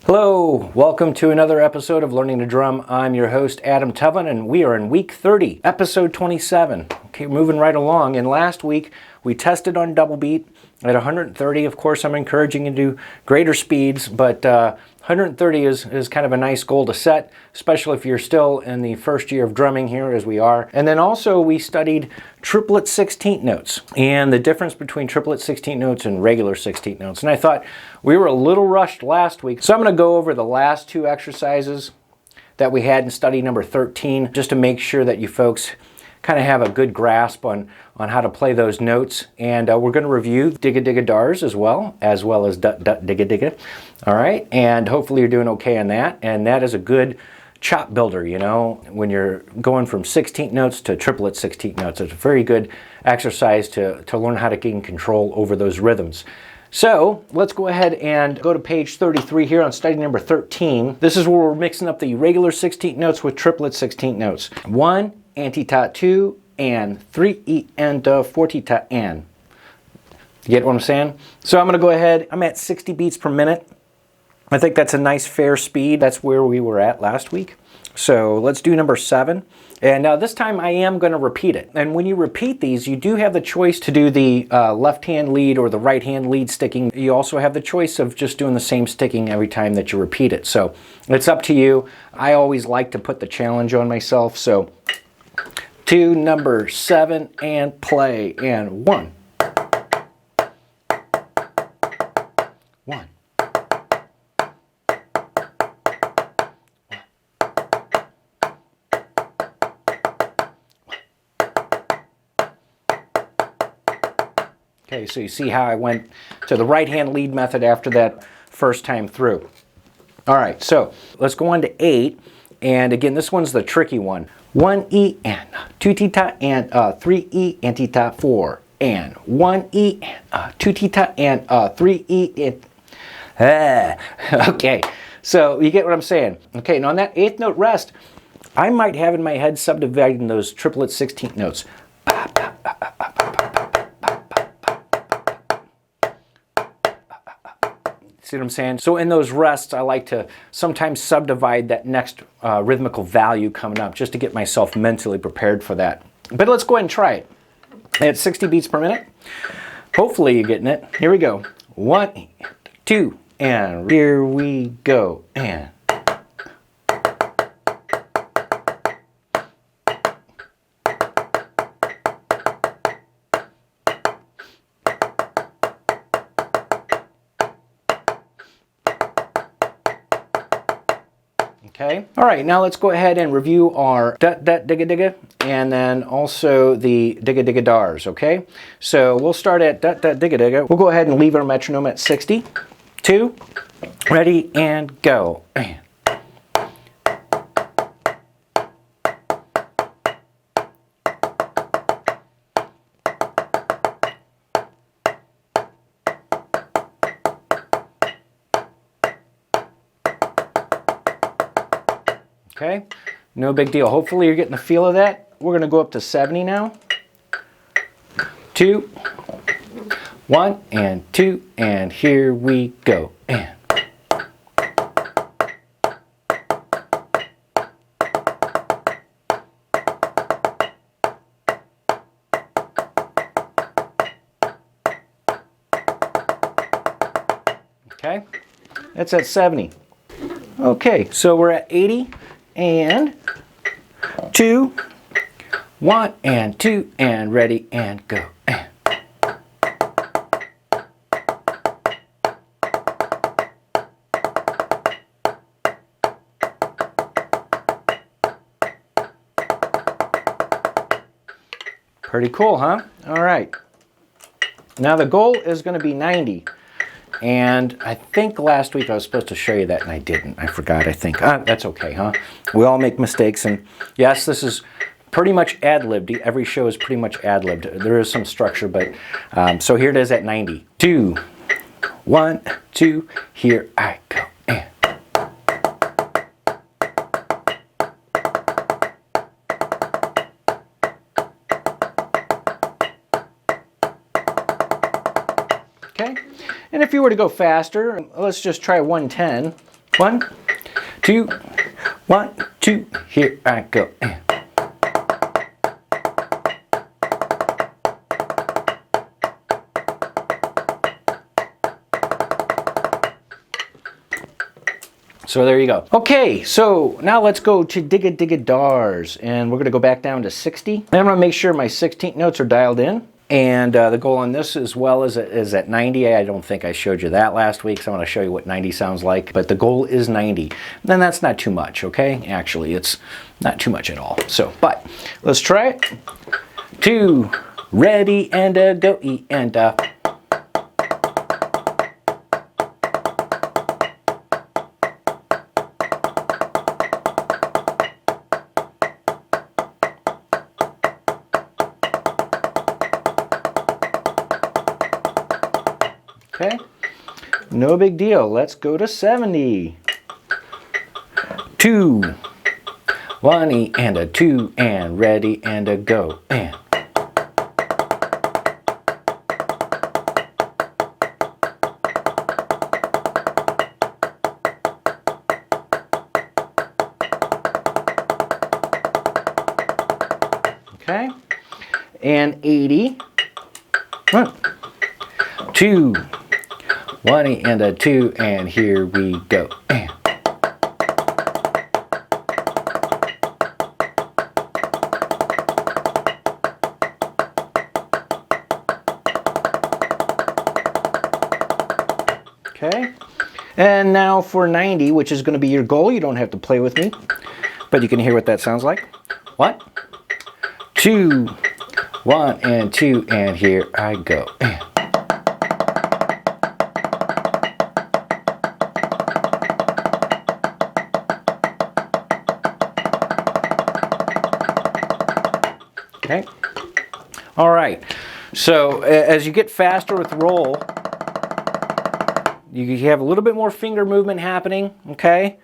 Hello, welcome to another episode of Learning to Drum. I'm your host, Adam Tubman, and we are in week 30, episode 27. Okay, moving right along. And last week, we tested on double beat at 130. Of course, I'm encouraging you to do greater speeds, but 130 is kind of a nice goal to set, especially if you're still in the first year of drumming here, as we are. And then also, we studied triplet 16th notes and the difference between triplet 16th notes and regular 16th notes. And I thought we were a little rushed last week, so I'm going to go over the last two exercises that we had in study number 13, just to make sure that you folks kind of have a good grasp on how to play those notes. And we're going to review Digga Digga Darz as well as Dut Dut Digga Digga. All right, and hopefully you're doing okay on that. And that is a good chop builder, you know, when you're going from 16th notes to triplet 16th notes. It's a very good exercise to learn how to gain control over those rhythms. So let's go ahead and go to page 33 here on study number 13. This is where we're mixing up the regular 16th notes with triplet 16th notes. 1, anti-ta 2, and 3, and 4-ta, and. You get what I'm saying? So I'm going to go ahead. I'm at 60 beats per minute. I think that's a nice fair speed. That's where we were at last week. So let's do number 7. And now this time I am going to repeat it. And when you repeat these, you do have the choice to do the left hand lead or the right hand lead sticking. You also have the choice of just doing the same sticking every time that you repeat it. So it's up to you. I always like to put the challenge on myself. So to number 7 and play. And 1. 1. Okay, so you see how I went to the right-hand lead method after that first time through. All right, so let's go on to 8. And again, this one's the tricky one. 1E and 2-ta and 3E anti-ta 4. And 1E and 2-ta and 3E and... Okay, so you get what I'm saying. Okay, and on that 8th note rest, I might have in my head subdividing those triplet 16th notes. See what I'm saying? So in those rests, I like to sometimes subdivide that next rhythmical value coming up just to get myself mentally prepared for that. But let's go ahead and try it. At 60 beats per minute. Hopefully you're getting it. Here we go. 1, 2, and here we go. And okay. All right, now let's go ahead and review our Dut Dut Digga Digga and then also the Digga Digga Darz, okay? So we'll start at Dut Dut Digga Digga. We'll go ahead and leave our metronome at 60. 2, ready, and go. Okay, no big deal. Hopefully you're getting the feel of that. We're going to go up to 70 now. 2, 1, and 2, and here we go. And okay, that's at 70. Okay, so we're at 80. And 2, 1, and 2, and ready, and go. And. Pretty cool, huh? All right. Now the goal is going to be 90. And I think last week I was supposed to show you that and I didn't. I forgot, I think. That's okay, huh? We all make mistakes. And yes, this is pretty much ad-libbed. Every show is pretty much ad-libbed. There is some structure, but so here it is at 90. 2, 1, 2, here I go. And. Okay, and if you were to go faster, let's just try 110. 1, 2, 1, 2, here I go. So there you go. Okay, so now let's go to Digga Digga Darz, and we're gonna go back down to 60. And I'm gonna make sure my 16th notes are dialed in. And the goal on this as well is at 90. I don't think I showed you that last week, so I'm gonna show you what 90 sounds like, but the goal is 90. Then that's not too much, okay? Actually, it's not too much at all. So, but let's try it. 2, ready, and go, E, and okay, no big deal. Let's go to 70. 2, 1 E and a 2 and ready and a go and. Okay, and 80. 1, 2, 1 E and a 2 and here we go. And. Okay, and now for 90, which is going to be your goal. You don't have to play with me, but you can hear what that sounds like. 1, 2, 1 and 2 and here I go. And. Okay. All right. So as you get faster with roll, you have a little bit more finger movement happening. Okay.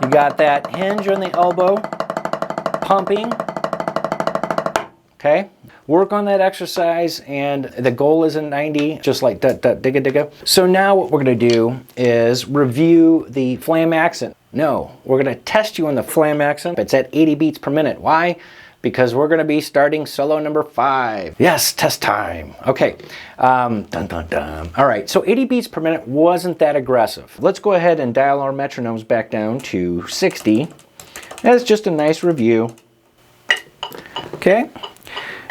You got that hinge on the elbow, pumping. Okay. Work on that exercise, and the goal is in 90, just like da da digga digga. So now what we're going to do is review the Flam Accent. No, we're going to test you on the Flam Accent. It's at 80 beats per minute. Why? Because we're going to be starting solo number 5. Yes, test time. Okay. Dun, dun, dun. All right, so 80 beats per minute wasn't that aggressive. Let's go ahead and dial our metronomes back down to 60. That's just a nice review. Okay.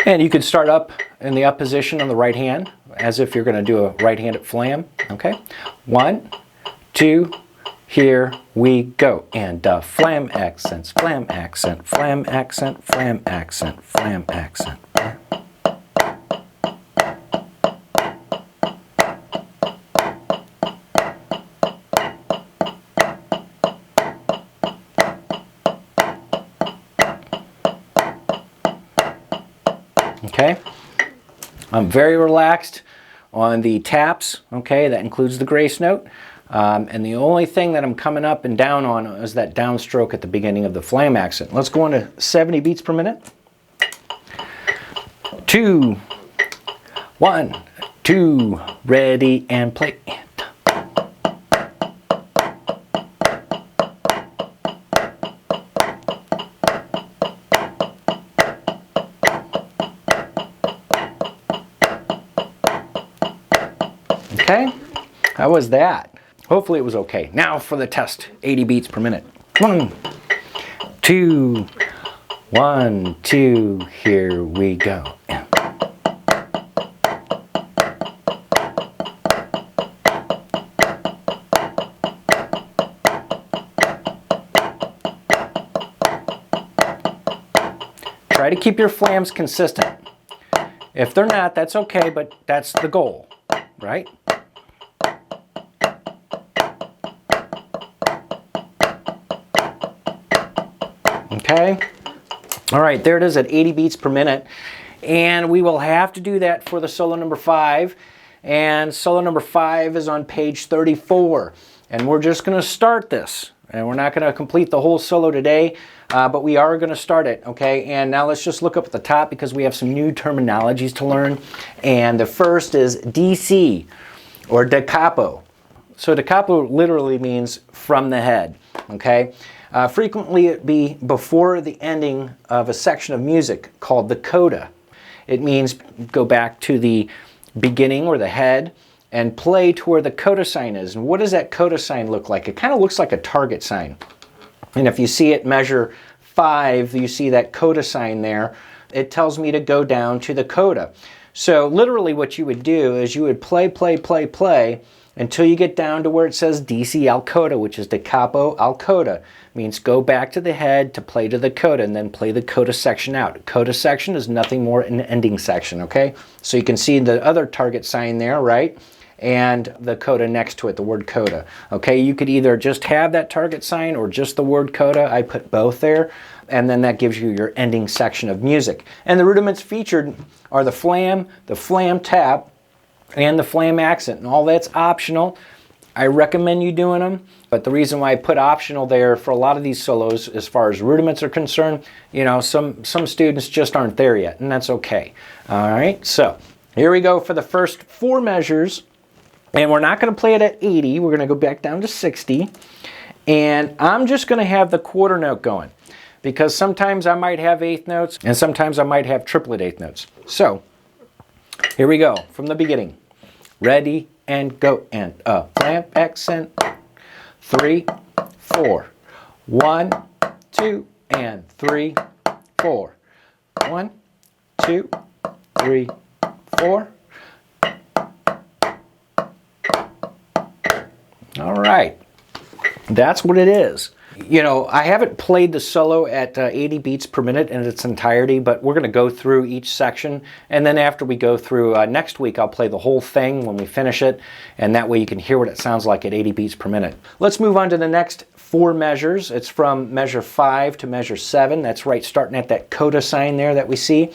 And you could start up in the up position on the right hand, as if you're going to do a right-handed flam. Okay. 1, 2, here we go. And Flam Accents, Flam Accent, Flam Accent, Flam Accent, Flam Accent. Okay. I'm very relaxed on the taps. Okay, that includes the grace note. And the only thing that I'm coming up and down on is that downstroke at the beginning of the Flam Accent. Let's go on to 70 beats per minute. 2, 1, 2, ready and play. Okay, how was that? Hopefully it was okay. Now for the test, 80 beats per minute. 1, 2, 1, 2, here we go. Try to keep your flams consistent. If they're not, that's okay, but that's the goal, right? Okay. All right, there it is at 80 beats per minute. And we will have to do that for the solo number 5. And solo number 5 is on page 34. And we're just going to start this. And we're not going to complete the whole solo today, but we are going to start it, okay? And now let's just look up at the top because we have some new terminologies to learn. And the first is DC, or da Capo. So da capo literally means from the head, okay? Frequently it be before the ending of a section of music called the coda. It means go back to the beginning or the head and play to where the coda sign is. And what does that coda sign look like? It kind of looks like a target sign. And if you see it measure 5, you see that coda sign there. It tells me to go down to the coda. So literally what you would do is you would play until you get down to where it says DC al Coda, which is da capo al coda. It means go back to the head to play to the coda and then play the coda section out. Coda section is nothing more than an ending section, okay? So you can see the other target sign there, right? And the coda next to it, the word coda. Okay, you could either just have that target sign or just the word coda. I put both there, and then that gives you your ending section of music. And the rudiments featured are the Flam Tap, and the Flam Accent, and all that's optional. I recommend you doing them, but the reason why I put optional there for a lot of these solos as far as rudiments are concerned, you know, some students just aren't there yet, and that's okay. All right, so here we go for the first 4 measures. And we're not going to play it at 80. We're going to go back down to 60. And I'm just going to have the quarter note going, because sometimes I might have 8th notes and sometimes I might have triplet 8th notes. So here we go from the beginning. Ready and go. And a Flam accent. 3, 4. 1, 2, and 3, 4. 1, 2, 3, 4. All right, that's what it is. You know, I haven't played the solo at 80 beats per minute in its entirety, but we're going to go through each section, and then after we go through next week, I'll play the whole thing when we finish it, and that way you can hear what it sounds like at 80 beats per minute. Let's move on to the next 4 measures. It's from measure 5 to measure 7. That's right, starting at that coda sign there that we see.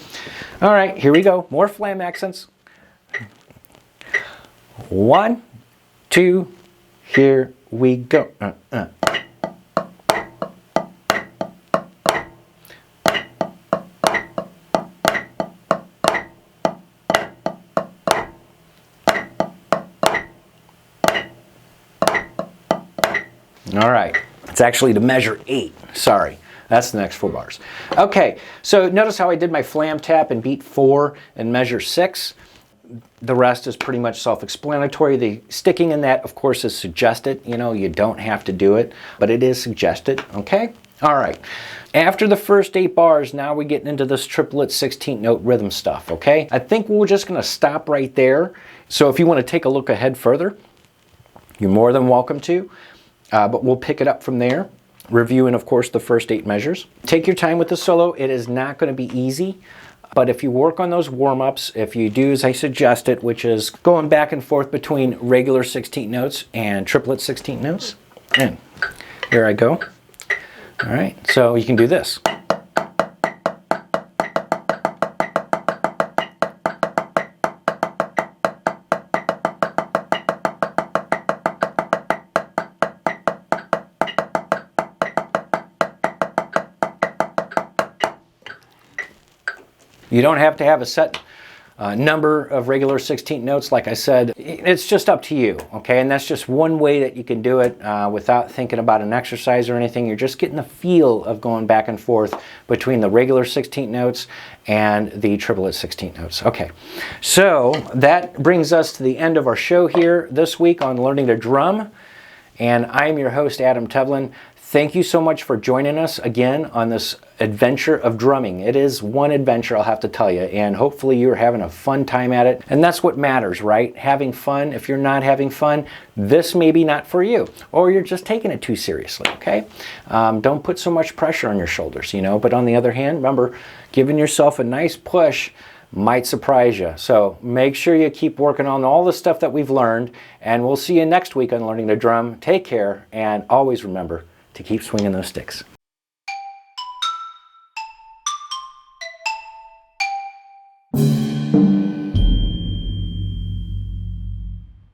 All right, here we go. More Flam accents. 1, 2, here we go. All right, it's actually to measure 8. Sorry, that's the next 4 bars. Okay, so notice how I did my Flam tap in beat 4 and measure 6. The rest is pretty much self-explanatory. The sticking in that, of course, is suggested. You know, you don't have to do it, but it is suggested, okay? All right. After the first 8 bars, now we're getting into this triplet 16th note rhythm stuff, okay? I think we're just going to stop right there. So if you want to take a look ahead further, you're more than welcome to, but we'll pick it up from there, reviewing, of course, the first 8 measures. Take your time with the solo. It is not going to be easy. But if you work on those warm-ups, if you do as I suggested, which is going back and forth between regular 16th notes and triplet 16th notes, and here I go. All right, so you can do this. You don't have to have a set number of regular 16th notes. Like I said, it's just up to you, okay? And that's just one way that you can do it without thinking about an exercise or anything. You're just getting the feel of going back and forth between the regular 16th notes and the triplet 16th notes. Okay, so that brings us to the end of our show here this week on Learning to Drum. And I'm your host, Adam Tevlin. Thank you so much for joining us again on this adventure of drumming. It is one adventure, I'll have to tell you, and hopefully you're having a fun time at it. And that's what matters, right? Having fun. If you're not having fun, this may be not for you, or you're just taking it too seriously, okay? Don't put so much pressure on your shoulders, you know, but on the other hand, remember, giving yourself a nice push might surprise you. So make sure you keep working on all the stuff that we've learned, and we'll see you next week on Learning to Drum. Take care, and always remember to keep swinging those sticks.